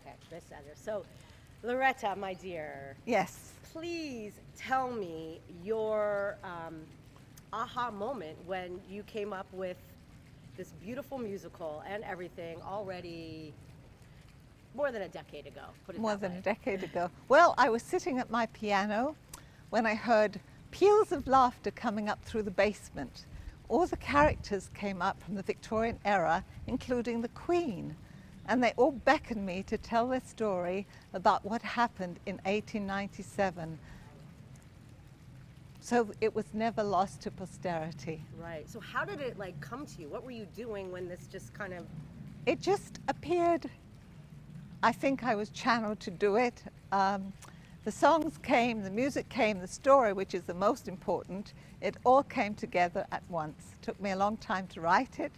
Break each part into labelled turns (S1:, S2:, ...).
S1: Okay, bestseller. So, Loretta, my dear,
S2: Yes.
S1: please tell me your aha moment when you came up with this beautiful musical and everything already more than a decade ago, put it
S2: More
S1: that
S2: than a
S1: way.
S2: decade ago. Well, I was sitting at my piano when I heard peals of laughter coming up through the basement. All the characters came up from the Victorian era, including the Queen, and they all beckoned me to tell their story about what happened in 1897. So it was never lost to posterity.
S1: Right. So how did it like come to you? What were you doing when this just kind of
S2: It just appeared. I think I was channeled to do it. The songs came, the music came, the story, which is the most important, it all came together at once. It took me a long time to write it,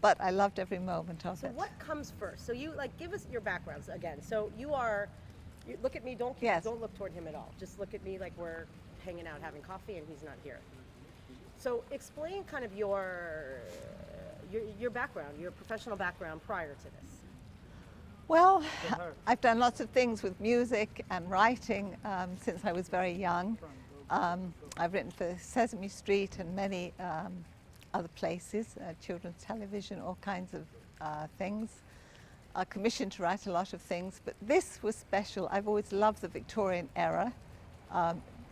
S2: but I loved every moment of
S1: So
S2: it.
S1: what comes first? So you like give us your backgrounds again. So you look at me,
S2: Yes.
S1: don't look toward him at all. Just look at me like we're hanging out having coffee and he's not here. So explain kind of your background, your professional background prior to this.
S2: Well, I've done lots of things with music and writing since I was very young. I've written for Sesame Street and many other places, children's television, all kinds of things. Commissioned to write a lot of things, but this was special. I've always loved the Victorian era,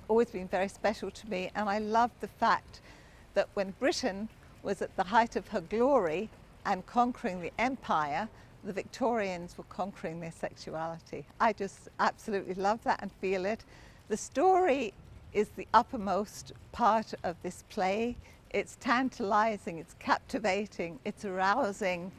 S2: always been very special to me, and I loved the fact that when Britain was at the height of her glory and conquering the empire, the Victorians were conquering their sexuality. I just absolutely love that and feel it. The story is the uppermost part of this play. It's tantalizing, it's captivating, it's arousing.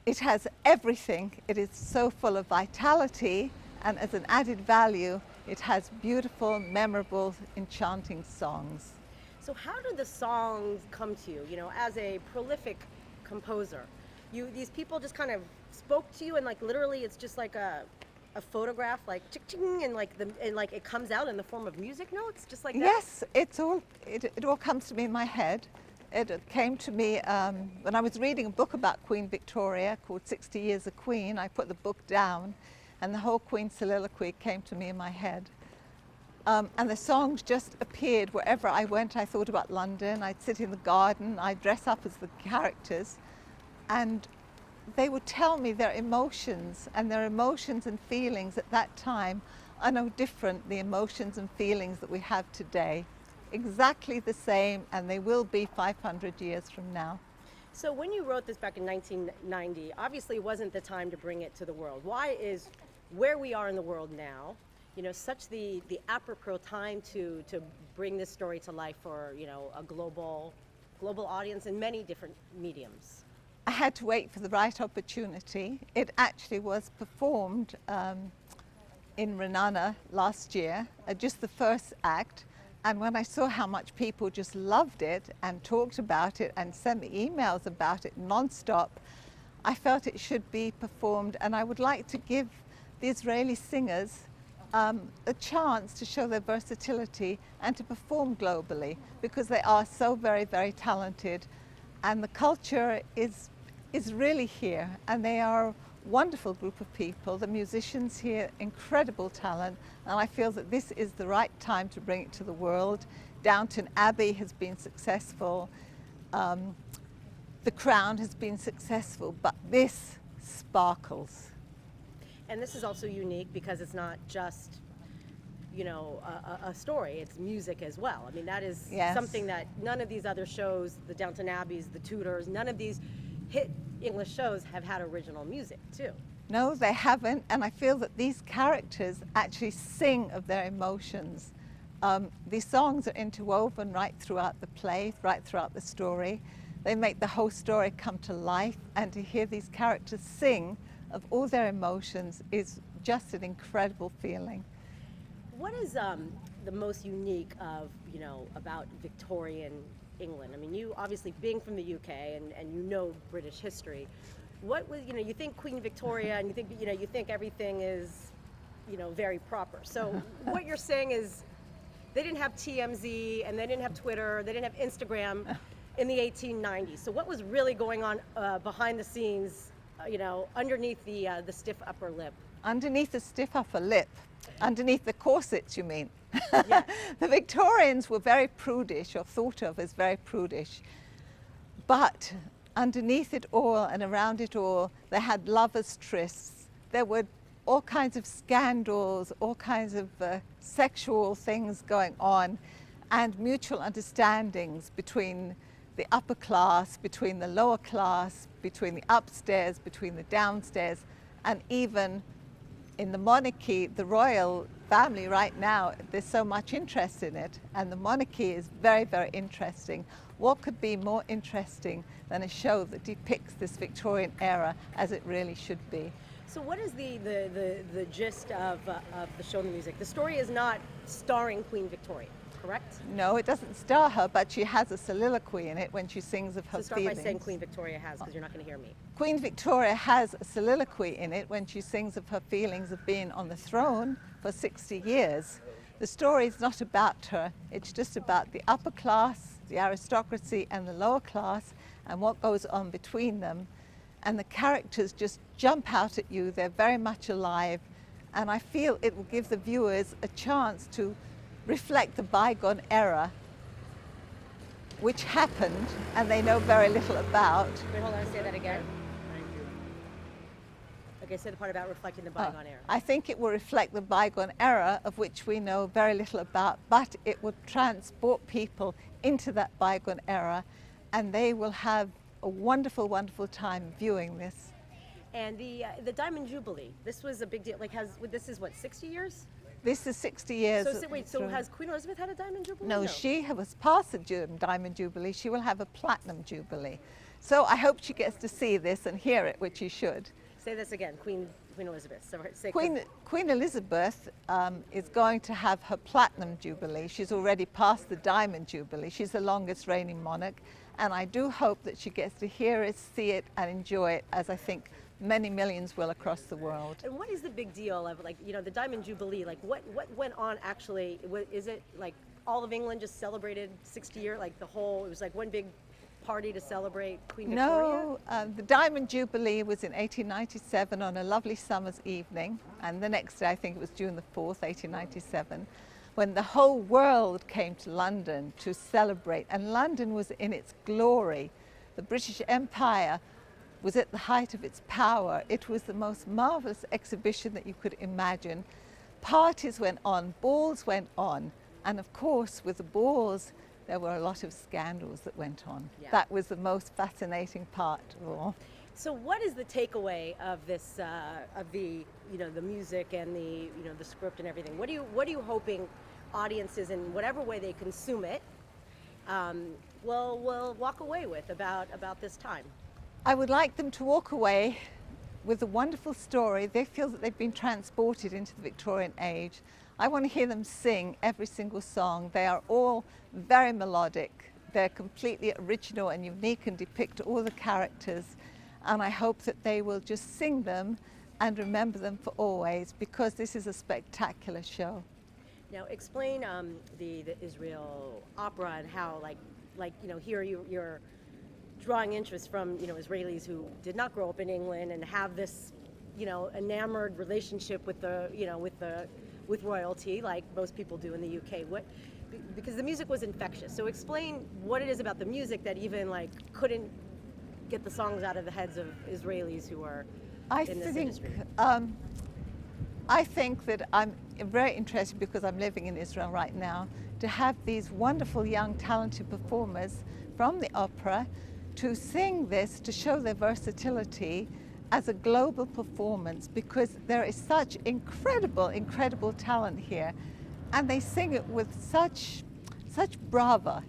S2: It has everything. It is so full of vitality, and as an added value, it has beautiful, memorable, enchanting songs.
S1: So how do the songs come to you? You know, as a prolific composer, these people just kind of spoke to you, and like literally, it's just like a photograph, like ching, and like it comes out in the form of music notes, just like that.
S2: Yes, it all comes to me in my head. It came to me when I was reading a book about Queen Victoria called 60 Years a Queen. I put the book down, and the whole Queen soliloquy came to me in my head. And the songs just appeared wherever I went. I thought about London. I'd sit in the garden. I'd dress up as the characters. And they would tell me their emotions, and their emotions and feelings at that time are no different the emotions and feelings that we have today. Exactly the same, and they will be 500 years from now.
S1: So when you wrote this back in 1990, obviously it wasn't the time to bring it to the world. Why is where we are in the world now, you know, such the apropos time to bring this story to life for, you know, a global audience in many different mediums?
S2: I had to wait for the right opportunity. It actually was performed in Renana last year, just the first act. And when I saw how much people just loved it and talked about it and sent me emails about it nonstop, I felt it should be performed. And I would like to give the Israeli singers a chance to show their versatility and to perform globally, because they are so very, very talented. And the culture is really here, and they are a wonderful group of people. The musicians here, incredible talent, and I feel that this is the right time to bring it to the world. Downton Abbey has been successful, The Crown has been successful, but this sparkles.
S1: And this is also unique because it's not just, you know, a story, it's music as well. I mean, that is something that none of these other shows, the Downton Abbeys, the Tudors, none of these hit English shows have had original music too.
S2: No, they haven't, and I feel that these characters actually sing of their emotions. These songs are interwoven right throughout the play, right throughout the story. They make the whole story come to life, and to hear these characters sing of all their emotions is just an incredible feeling.
S1: What is the most unique of, you know, about Victorian England? I mean, you obviously being from the UK and you know British history. What was, you know, you think Queen Victoria and you think, you know, you think everything is, you know, very proper. So what you're saying is they didn't have TMZ and they didn't have Twitter, they didn't have Instagram in the 1890s. So what was really going on behind the scenes, underneath the stiff upper lip.
S2: Underneath the stiff upper lip, underneath the corsets, you mean?
S1: Yeah.
S2: The Victorians were very prudish, or thought of as very prudish. But underneath it all and around it all, they had lovers' trysts. There were all kinds of scandals, all kinds of sexual things going on, and mutual understandings between the upper class, between the lower class, between the upstairs, between the downstairs, and even in the monarchy, the royal family right now, there's so much interest in it, and the monarchy is very, very interesting. What could be more interesting than a show that depicts this Victorian era as it really should be?
S1: So what is the gist of the show and the music? The story is not starring Queen Victoria, correct?
S2: No, it doesn't star her, but she has a soliloquy in it when she sings of her
S1: So start
S2: feelings.
S1: by saying Queen Victoria has, because you're not going to hear me.
S2: Queen Victoria has a soliloquy in it when she sings of her feelings of being on the throne for 60 years. The story is not about her, it's just about the upper class, the aristocracy, and the lower class, and what goes on between them. And the characters just jump out at you, they're very much alive, and I feel it will give the viewers a chance to reflect the bygone era which happened and they know very little about.
S1: Wait, hold on, say that again. Okay, say the part about reflecting the bygone era.
S2: I think it will reflect the bygone era of which we know very little about, but it will transport people into that bygone era, and they will have a wonderful, wonderful time viewing this.
S1: And the Diamond Jubilee, this was a big deal. Like, this is what, 60 years?
S2: This is 60 years.
S1: So has Queen Elizabeth had a Diamond Jubilee?
S2: No, she was past the Diamond Jubilee. She will have a Platinum Jubilee. So I hope she gets to see this and hear it, which she should.
S1: Say this again, Queen Elizabeth. So say
S2: Queen Elizabeth is going to have her Platinum Jubilee. She's already past the Diamond Jubilee. She's the longest reigning monarch, and I do hope that she gets to hear it, see it, and enjoy it, as I think many millions will across the world.
S1: And what is the big deal of, like, the Diamond Jubilee? Like, what went on actually? Is it like all of England just celebrated 60 years? Like it was like one big party to celebrate Queen Victoria?
S2: No, the Diamond Jubilee was in 1897 on a lovely summer's evening, and the next day, I think it was June the 4th, 1897, when the whole world came to London to celebrate, and London was in its glory. The British Empire was at the height of its power. It was the most marvelous exhibition that you could imagine. Parties went on, balls went on, and of course with the balls there were a lot of scandals that went on.
S1: Yeah.
S2: That was the most fascinating part of all.
S1: So what is the takeaway of this, of the music and the script and everything? What are you hoping audiences, in whatever way they consume it, will walk away with about this time?
S2: I would like them to walk away with a wonderful story. They feel that they've been transported into the Victorian age. I want to hear them sing every single song. They are all very melodic. They're completely original and unique and depict all the characters. And I hope that they will just sing them and remember them for always, because this is a spectacular show.
S1: Now explain the Israel opera and how here you're drawing interest from Israelis who did not grow up in England and have this enamored relationship with with royalty, like most people do in the UK. Because the music was infectious. So explain what it is about the music that even couldn't get the songs out of the heads of Israelis who are in this industry.
S2: I think that I'm very interested, because I'm living in Israel right now, to have these wonderful young talented performers from the opera to sing this, to show their versatility as a global performance, because there is such incredible talent here, and they sing it with such bravado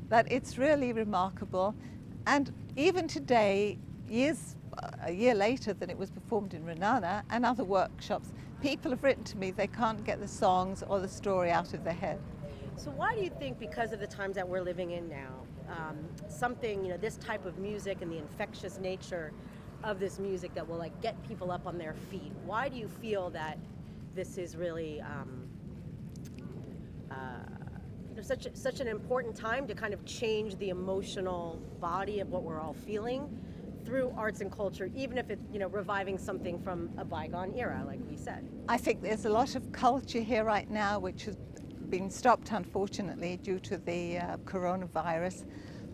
S2: that it's really remarkable. And even today, a year later than it was performed in Renana and other workshops, people have written to me they can't get the songs or the story out of their head.
S1: So why do you think, because of the times that we're living in now, this type of music and the infectious nature of this music that will get people up on their feet, why do you feel that this is really such an important time to kind of change the emotional body of what we're all feeling through arts and culture, even if it's, reviving something from a bygone era, like we said.
S2: I think there's a lot of culture here right now which has been stopped, unfortunately, due to the coronavirus.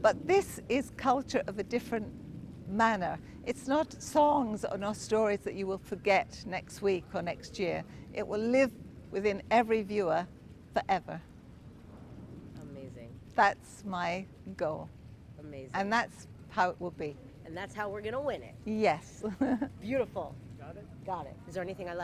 S2: But this is culture of a different manner. It's not songs or not stories that you will forget next week or next year. It will live within every viewer forever.
S1: Amazing.
S2: That's my goal.
S1: Amazing.
S2: And that's how it will be.
S1: And that's how we're going to win it.
S2: Yes.
S1: Beautiful.
S3: Got it?
S1: Got it. Is there anything I left